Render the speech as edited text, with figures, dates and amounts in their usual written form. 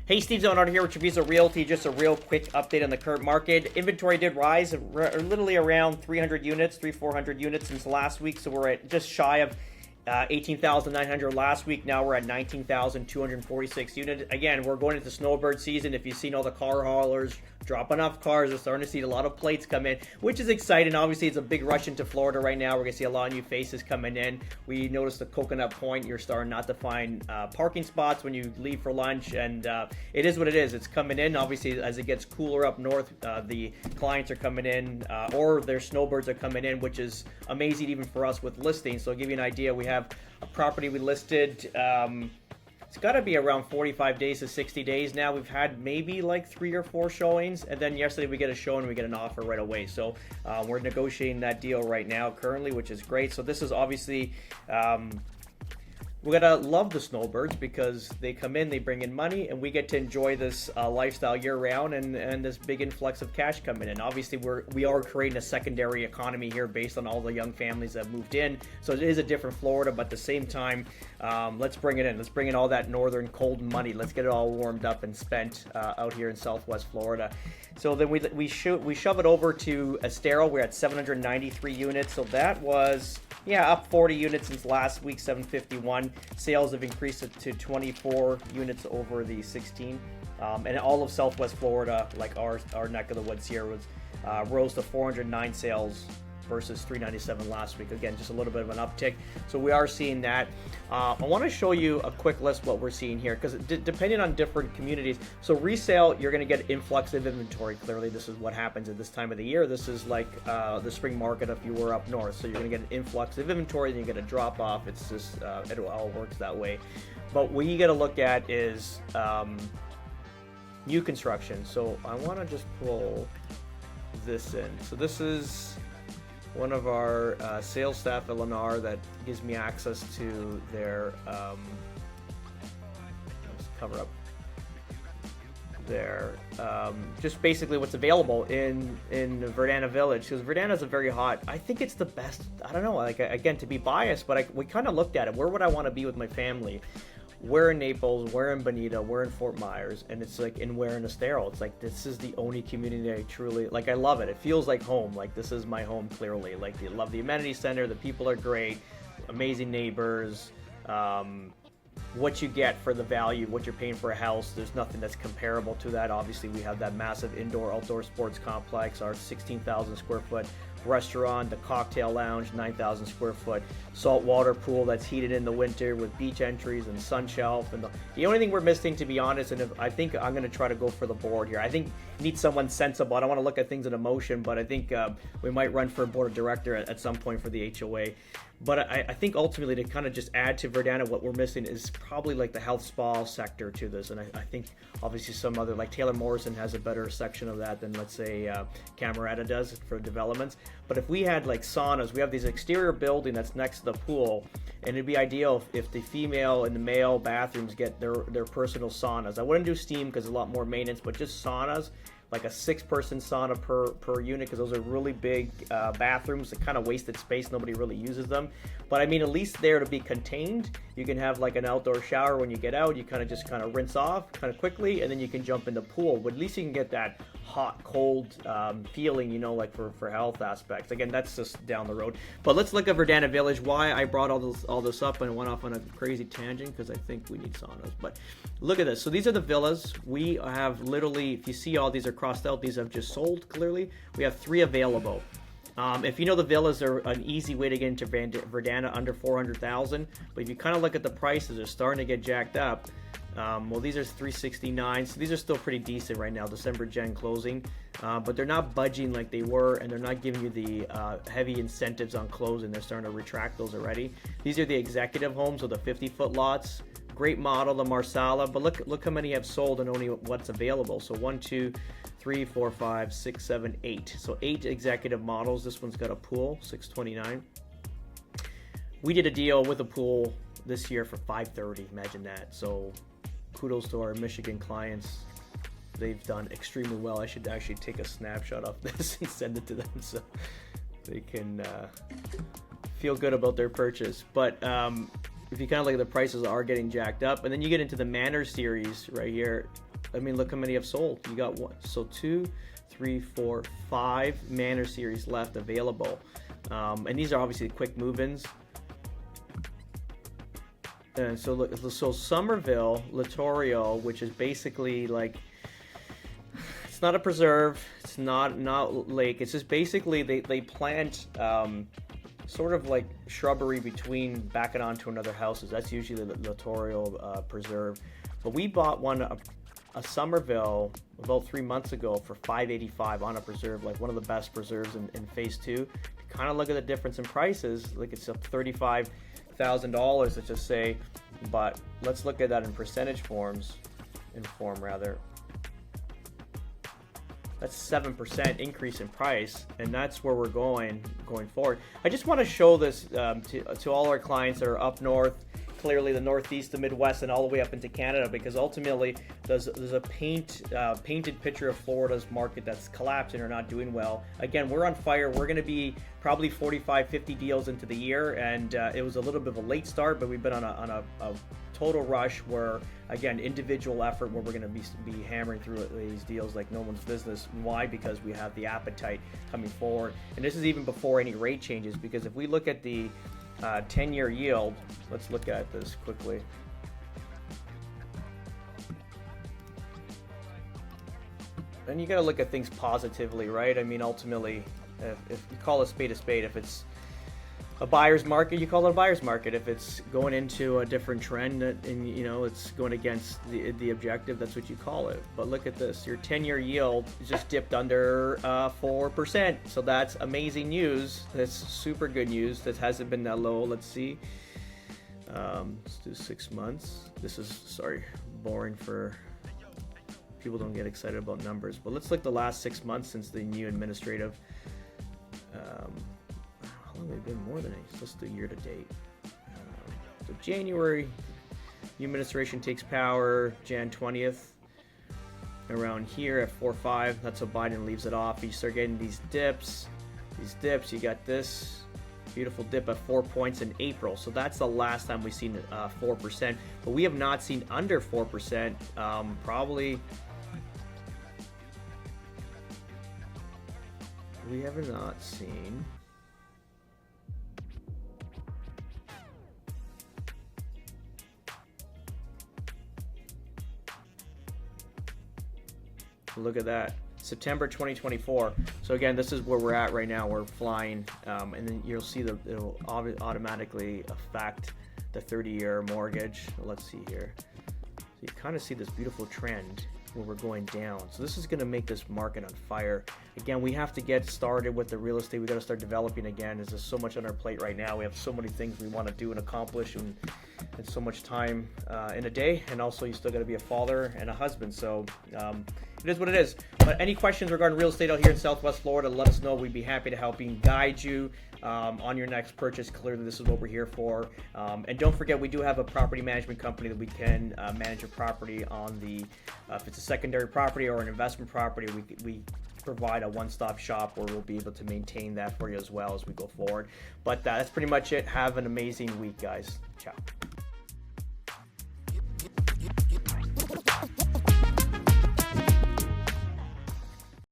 Hey, Steve Zonard here with Treviso Realty. Just a real quick update on the current market. Inventory did rise literally around 300 units, 400 units since last week. So we're at just shy of 18,900 last week. Now we're at 19,246 units. Again, we're going into snowbird season. If you've seen all the car haulers dropping off cars, we're starting to see a lot of plates come in, which is exciting. Obviously, it's a big rush into Florida right now. We're going to see a lot of new faces coming in. We noticed the Coconut Point, you're starting not to find parking spots when you leave for lunch, and it is what it is. It's coming in. Obviously, as it gets cooler up north, the clients are coming in, or their snowbirds are coming in, which is amazing even for us with listings. So I'll give you an idea. We have a property we listed. It's got to be around 45 days to 60 days now. We've had maybe like 3 or 4 showings, and then yesterday we get a show and we get an offer right away. So we're negotiating that deal right now currently, which is great. So this is obviously we're gonna love the snowbirds because they come in, they bring in money, and we get to enjoy this lifestyle year round, and this big influx of cash coming in. Obviously, we are creating a secondary economy here based on all the young families that moved in. So it is a different Florida, but at the same time, let's bring it in. Let's bring in all that northern cold money. Let's get it all warmed up and spent out here in Southwest Florida. So then we shove it over to Estero. We're at 793 units. So that was up 40 units since last week, 751. Sales have increased to 24 units over the 16. And all of Southwest Florida, like our neck of the woods here, was rose to 409 sales versus 397 last week. Again, just a little bit of an uptick. So we are seeing that. I want to show you a quick list what we're seeing here, because depending on different communities. So resale, you're going to get influx of inventory. Clearly, this is what happens at this time of the year. This is like the spring market if you were up north. So you're going to get an influx of inventory, then you get a drop off. It's just it all works that way. But what you got to look at is new construction. So I want to just pull this in. So this is one of our sales staff at Lennar that gives me access to their let's cover up there, just basically what's available in Verdana Village, because Verdana is a very hot. I think it's the best. I don't know. Like, again, to be biased, but we kind of looked at it. Where would I want to be with my family? We're in Naples, we're in Bonita, we're in Fort Myers, and it's like, and we're in Estero. It's like, this is the only community I truly, like, I love it. It feels like home. Like, this is my home, clearly. Like, I love the amenity center. The people are great, amazing neighbors. What you get for the value, what you're paying for a house, there's nothing that's comparable to that. Obviously, we have that massive indoor-outdoor sports complex, our 16,000 square foot restaurant, the cocktail lounge, 9,000 square foot saltwater pool that's heated in the winter with beach entries and sun shelf. And the only thing we're missing, to be honest, and I think I'm going to try to go for the board here. I think need someone sensible. I don't want to look at things in emotion, but I think we might run for a board of director at some point for the HOA. But I think ultimately to kind of just add to Verdana, what we're missing is probably like the health spa sector to this. And I think obviously some other, like Taylor Morrison has a better section of that than, let's say, Camerata does for developments. But if we had like saunas, we have this exterior building that's next to the pool, and it'd be ideal if the female and the male bathrooms get their personal saunas. I wouldn't do steam because it's a lot more maintenance, but just saunas, like a 6-person sauna per unit, because those are really big bathrooms that kind of wasted space. Nobody really uses them. But I mean, at least there to be contained. You can have like an outdoor shower when you get out. You kind of rinse off kind of quickly, and then you can jump in the pool. But at least you can get that hot, cold feeling, you know, like for health aspects. Again, that's just down the road. But let's look at Verdana Village. Why I brought all this up and went off on a crazy tangent, because I think we need saunas. But look at this. So these are the villas. We have literally, if you see all these are crossed out, these have just sold clearly. We have 3 available. If you know, the villas are an easy way to get into Verdana under 400,000. But if you kind of look at the prices, they're starting to get jacked up. Well, these are 369, so these are still pretty decent right now, December Gen closing, but they're not budging like they were, and they're not giving you the heavy incentives on closing. They're starting to retract those already. These are the executive homes, so the 50-foot lots. Great model, the Marsala, but look how many have sold and only what's available. So 1, 2, 3, 4, 5, 6, 7, 8. So 8 executive models. This one's got a pool, 629. We did a deal with a pool this year for 530. Imagine that. So kudos to our Michigan clients. They've done extremely well. I should actually take a snapshot of this and send it to them so they can feel good about their purchase. But if you kind of look at the prices are getting jacked up, and then you get into the Manor series right here. I mean, look how many have sold. You got one, so 2, 3, 4, 5 Manor Series left available. And these are obviously quick move-ins. And so look, so Somerville, Littorio, which is basically like, it's not a preserve, it's not lake, it's just basically they plant sort of like shrubbery between backing onto another houses. That's usually the Littorio preserve. But we bought one, a Somerville, about 3 months ago for $585 on a preserve, like one of the best preserves in phase 2. Kind of look at the difference in prices, like it's up $35,000, let's just say. But let's look at that in percentage form rather. That's 7% increase in price, and that's where we're going forward. I just want to show this to all our clients that are up north, clearly the Northeast, the Midwest, and all the way up into Canada, because ultimately there's a painted picture of Florida's market that's collapsing or not doing well. Again, we're on fire. We're going to be probably 45, 50 deals into the year, and it was a little bit of a late start, but we've been on a total rush where, again, individual effort where we're going to be hammering through these deals like no one's business. Why? Because we have the appetite coming forward. And this is even before any rate changes, because if we look at the 10-year yield, let's look at this quickly. And you got to look at things positively, right? I mean, ultimately, if you call a spade, if it's a buyer's market, you call it a buyer's market. If it's going into a different trend and you know it's going against the objective, that's what you call it. But look at this, your 10-year yield just dipped under 4%. So that's amazing news. That's super good news. That hasn't been that low. Let's see. Let's do 6 months. This is, sorry, boring for people, don't get excited about numbers. But let's look the last 6 months since the new administrative. How long have they been? More than a, just a year to date. So January, new administration takes power, Jan 20th. Around here at 4.5, that's how Biden leaves it off. You start getting these dips. You got this beautiful dip at 4 points in April. So that's the last time we've seen 4%. But we have not seen under 4%. Probably. We have not seen. Look at that, September 2024. So again, this is where we're at right now. We're flying, and then you'll see it'll automatically affect the 30-year mortgage. Let's see here. So you kind of see this beautiful trend where we're going down. So this is going to make this market on fire. Again, we have to get started with the real estate. We got to start developing again. There's just so much on our plate right now. We have so many things we want to do and accomplish, and so much time in a day. And also, you still got to be a father and a husband. So it is what it is. But any questions regarding real estate out here in Southwest Florida, let us know. We'd be happy to help you and guide you on your next purchase. Clearly, this is what we're here for. And don't forget, we do have a property management company that we can manage your property on the, if it's a secondary property or an investment property, we provide a one-stop shop where we'll be able to maintain that for you as well as we go forward. But that's pretty much it. Have an amazing week, guys. Ciao.